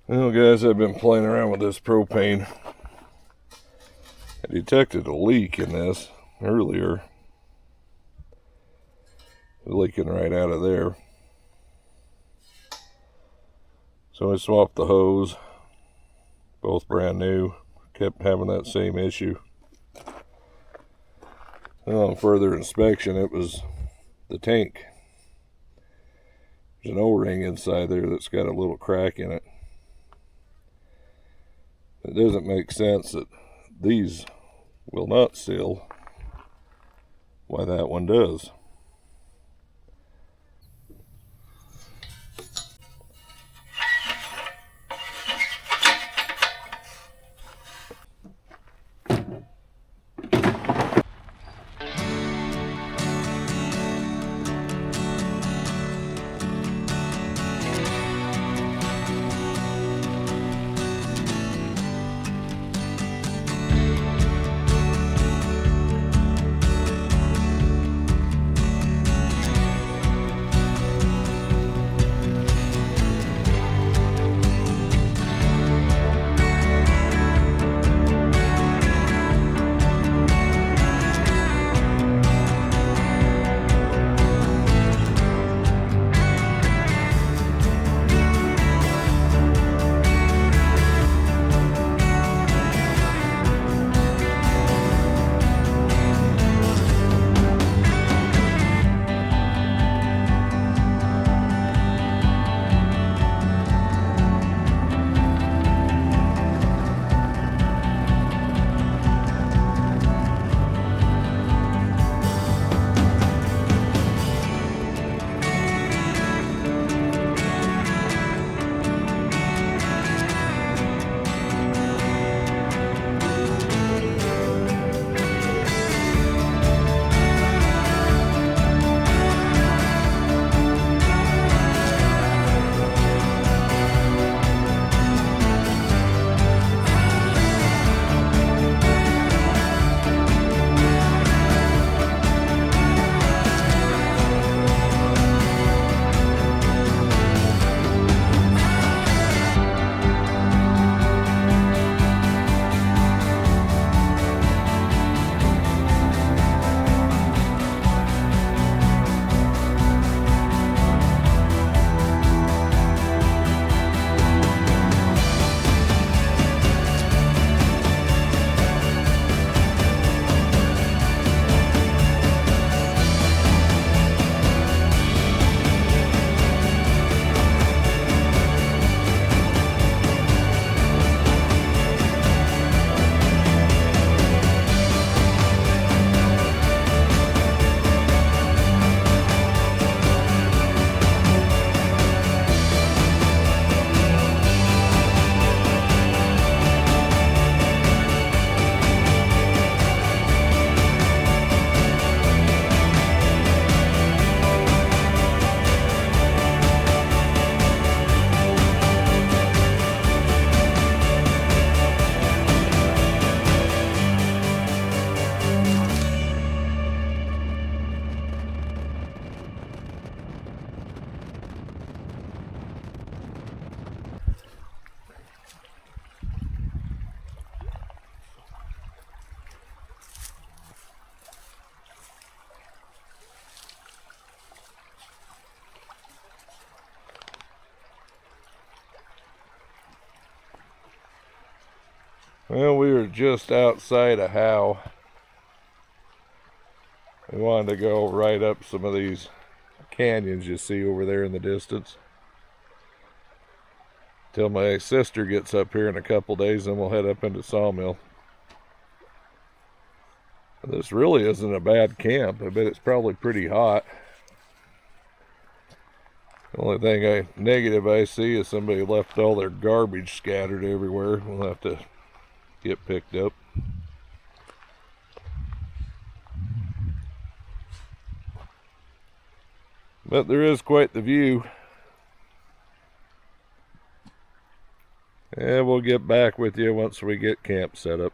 Well, guys, I've been playing around with this propane. I detected a leak in this earlier. Leaking right out of there. So I swapped the hose, both brand new. Kept having that same issue. Well, on further inspection, it was the tank. There's an O-ring inside there that's got a little crack in it. It doesn't make sense that these will not seal, why that one does. Well, we were just outside of Howe. We wanted to go right up some of these canyons you see over there in the distance. Till my sister gets up here in a couple days, then we'll head up into Sawmill. This really isn't a bad camp. I bet it's probably pretty hot. The only thing negative I see is somebody left all their garbage scattered everywhere. We'll have to get picked up. But there is quite the view. And we'll get back with you once we get camp set up.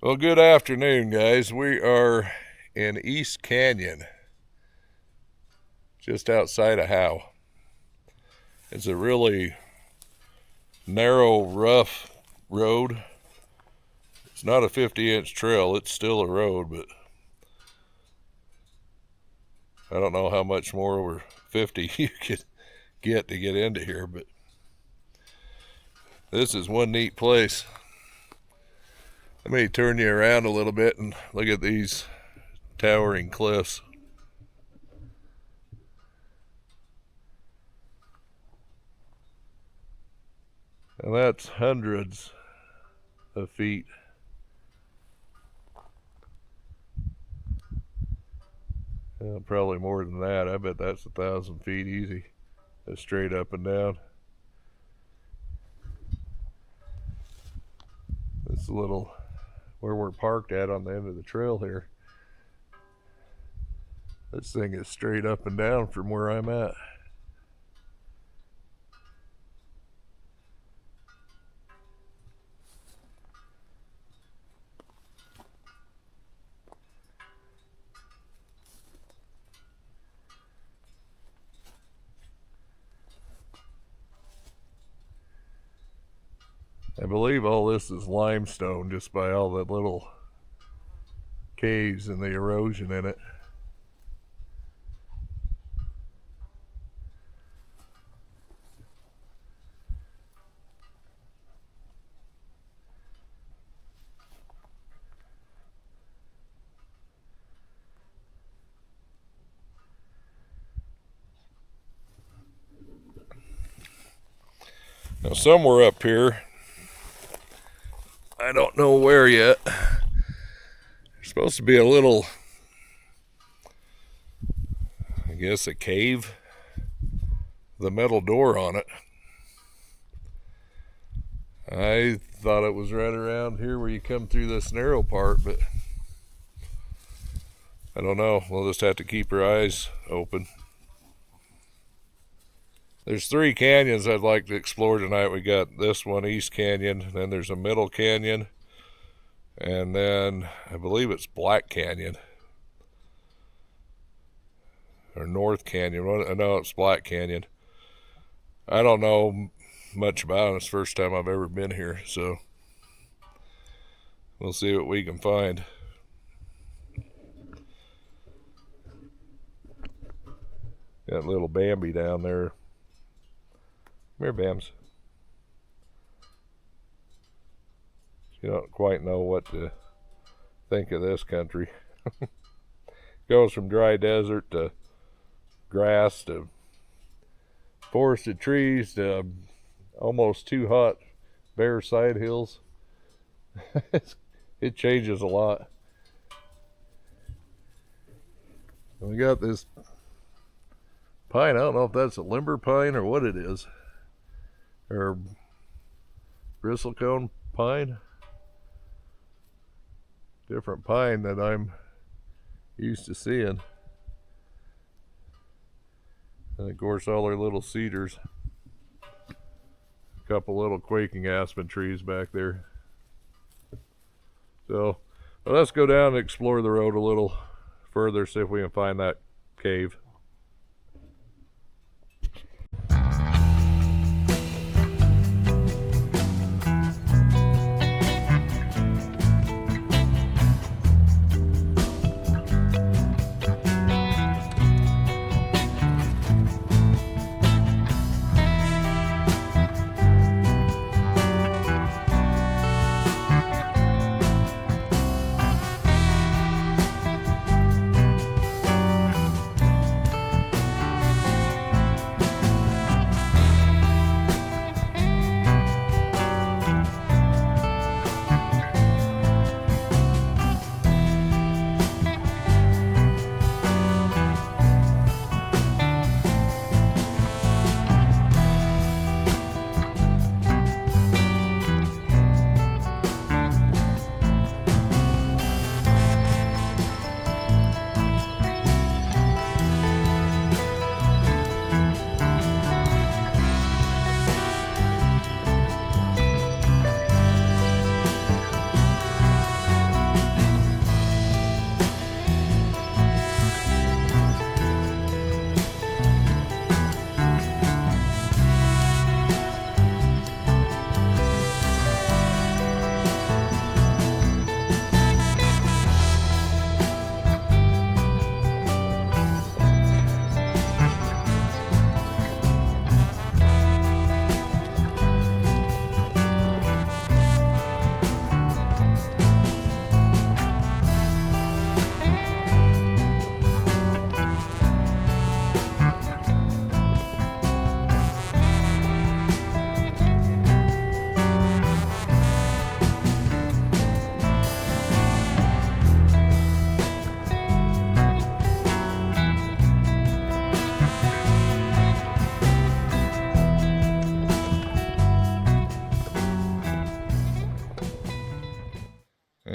Well, good afternoon, guys. We are in East Canyon, just outside of Howe. It's a really narrow, rough road. It's not a 50-inch trail. It's still a road, but I don't know how much more over 50 you could get to get into here, but this is one neat place. Let me turn you around a little bit and look at these towering cliffs. And that's hundreds of feet. Probably more than that. I bet that's 1,000 feet easy. That's straight up and down. This little, where we're parked at on the end of the trail here, this thing is straight up and down from where I'm at. I believe all this is limestone just by all the little caves and the erosion in it. Now somewhere up here, I don't know where yet, there's supposed to be a little, I guess a cave, with a metal door on it. I thought it was right around here where you come through this narrow part, but I don't know. We'll just have to keep our eyes open. There's 3 canyons I'd like to explore tonight. We got this one, East Canyon, then there's a Middle Canyon, and then I believe it's Black Canyon, or North Canyon. I know it's Black Canyon. I don't know much about it. It's the first time I've ever been here, so we'll see what we can find. Got little Bambi down there. Come here, Bams. You don't quite know what to think of this country. Goes from dry desert to grass to forested trees to almost too hot bare side hills. It changes a lot. We got this pine. I don't know if that's a limber pine or what it is. Or bristlecone pine. Different pine that I'm used to seeing. And of course all our little cedars. A couple little quaking aspen trees back there. So well, let's go down and explore the road a little further, see if we can find that cave.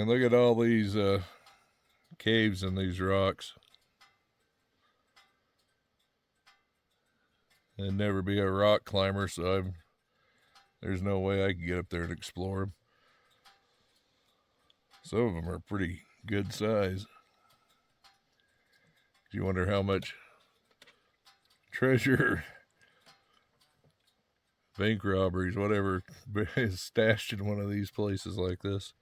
look at all these caves in these rocks. I'd never be a rock climber, so there's no way I could get up there and explore them. Some of them are pretty good size. You wonder how much treasure, bank robberies, whatever, is stashed in one of these places like this.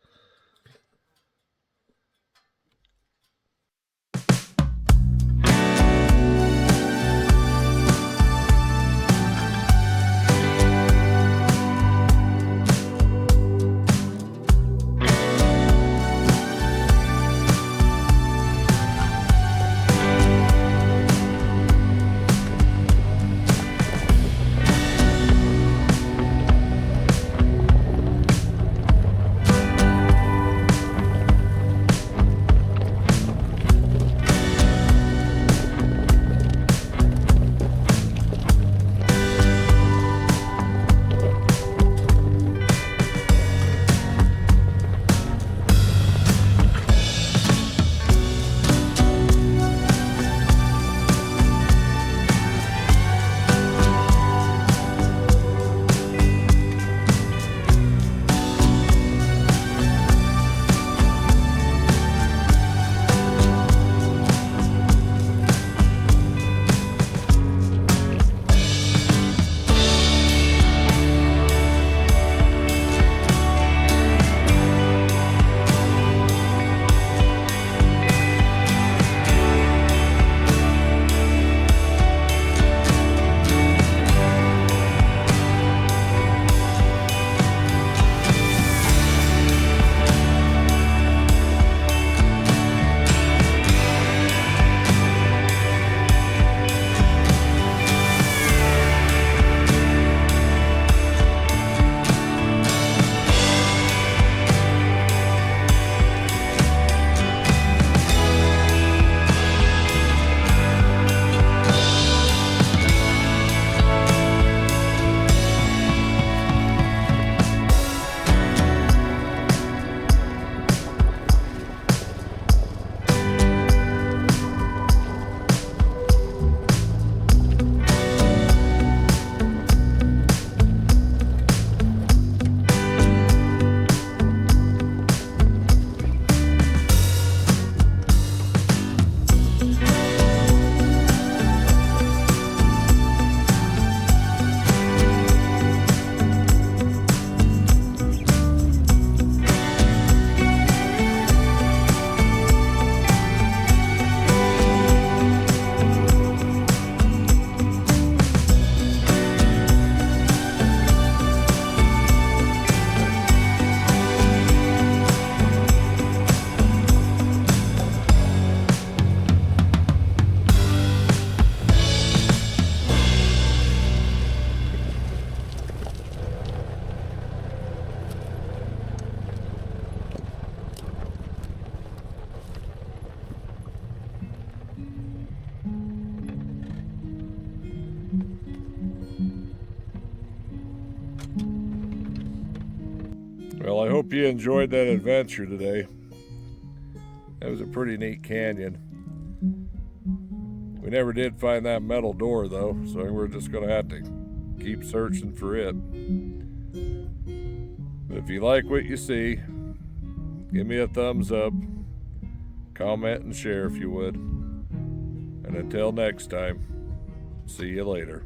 Well, I hope you enjoyed that adventure today. That was a pretty neat canyon. We never did find that metal door though, so we're just gonna have to keep searching for it. But if you like what you see, give me a thumbs up, comment and share if you would. And until next time, see you later.